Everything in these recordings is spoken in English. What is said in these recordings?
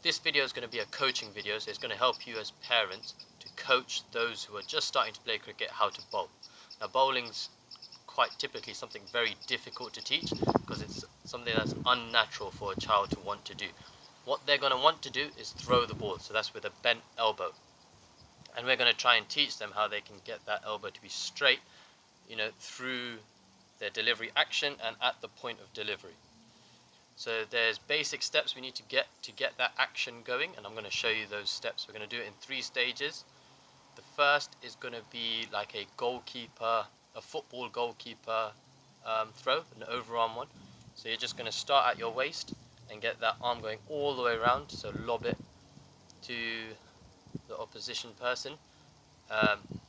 This video is going to be a coaching video, so it's going to help you as parents to coach those who are just starting to play cricket how to bowl. Now, bowling's quite typically something very difficult to teach because it's something that's unnatural for a child to want to do. What they're going to want to do is throw the ball, so that's with a bent elbow. And we're going to try and teach them how they can get that elbow to be straight, through their delivery action and at the point of delivery. So there's basic steps we need to get that action going, and I'm going to show you those steps. We're going to do it in 3 stages. The first is going to be like a football goalkeeper throw, an overarm one. So you're just going to start at your waist and get that arm going all the way around, so lob it to the opposition person.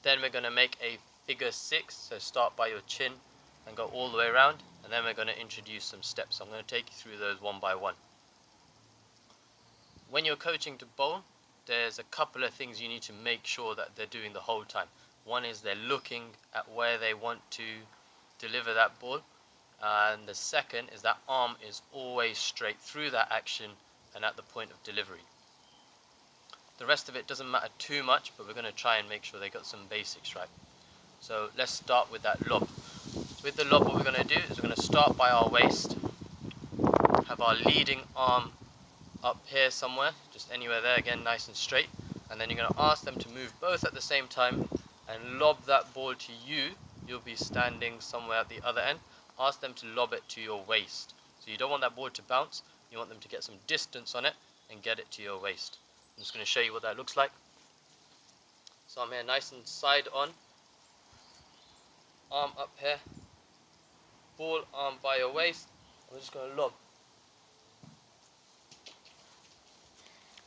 Then we're going to make a figure 6, so start by your chin and go all the way around, and then we're going to introduce some steps. I'm going to take you through those one by one. When you're coaching to bowl, there's a couple of things you need to make sure that they're doing the whole time. One is they're looking at where they want to deliver that ball, and the second is that arm is always straight through that action and at the point of delivery. The rest of it doesn't matter too much, but we're going to try and make sure they got some basics right. So let's start with that lob. With the lob, what we're going to do is we're going to start by our waist, have our leading arm up here somewhere, just anywhere there, again nice and straight, and then you're going to ask them to move both at the same time and lob that ball to you. You'll be standing somewhere at the other end. Ask them to lob it to your waist. So you don't want that ball to bounce, you want them to get some distance on it and get it to your waist. I'm just going to show you what that looks like. So I'm here nice and side on, arm up here, ball arm by your waist. We're just going to lob.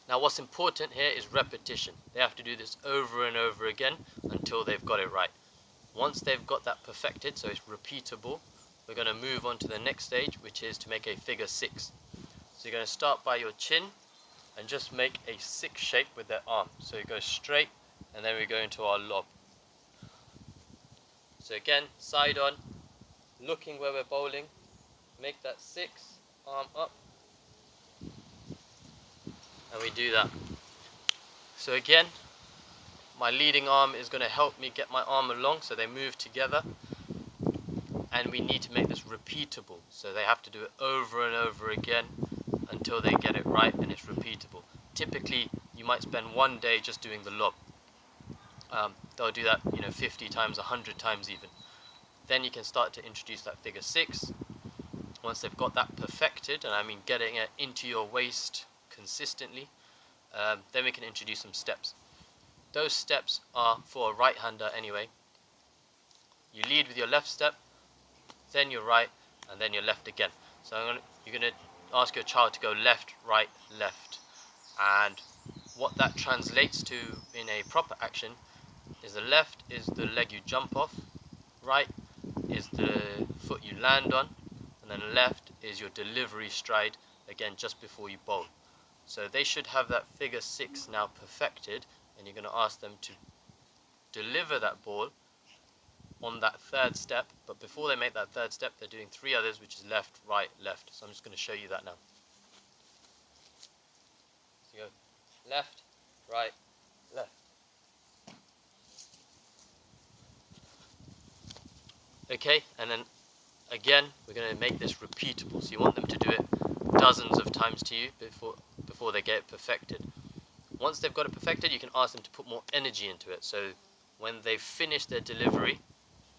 Now what's important here is repetition. They have to do this over and over again until they've got it right. Once they've got that perfected, so it's repeatable, we're going to move on to the next stage, which is to make a figure 6. So you're going to start by your chin and just make a 6 shape with their arm. So you go straight, and then we go into our lob. So again, side on, looking where we're bowling, make that 6, arm up, and we do that. So again, my leading arm is going to help me get my arm along, so they move together, and we need to make this repeatable, so they have to do it over and over again until they get it right and it's repeatable. Typically you might spend one day just doing the lob. They'll do that 50 times, 100 times even. Then you can start to introduce that figure 6. Once they've got that perfected, and I mean getting it into your waist consistently, then we can introduce some steps. Those steps are for a right-hander anyway. You lead with your left step, then your right, and then your left again. So you're going to ask your child to go left, right, left. And what that translates to in a proper action is the left is the leg you jump off, right is the foot you land on, and then left is your delivery stride, again just before you bowl. So they should have that figure 6 now perfected, and you're going to ask them to deliver that ball on that 3rd step, but before they make that 3rd step they're doing 3 others, which is left, right, left. So I'm just going to show you that now. So you go left, right, left. Okay, and then again we're going to make this repeatable, so you want them to do it dozens of times to you before they get it perfected. Once they've got it perfected, you can ask them to put more energy into it, so when they've finished their delivery,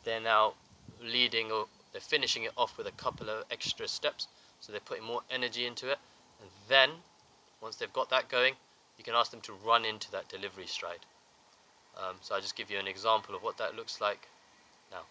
they're now leading, or they're finishing it off with a couple of extra steps, so they're putting more energy into it. And then once they've got that going, you can ask them to run into that delivery stride. So I'll just give you an example of what that looks like now.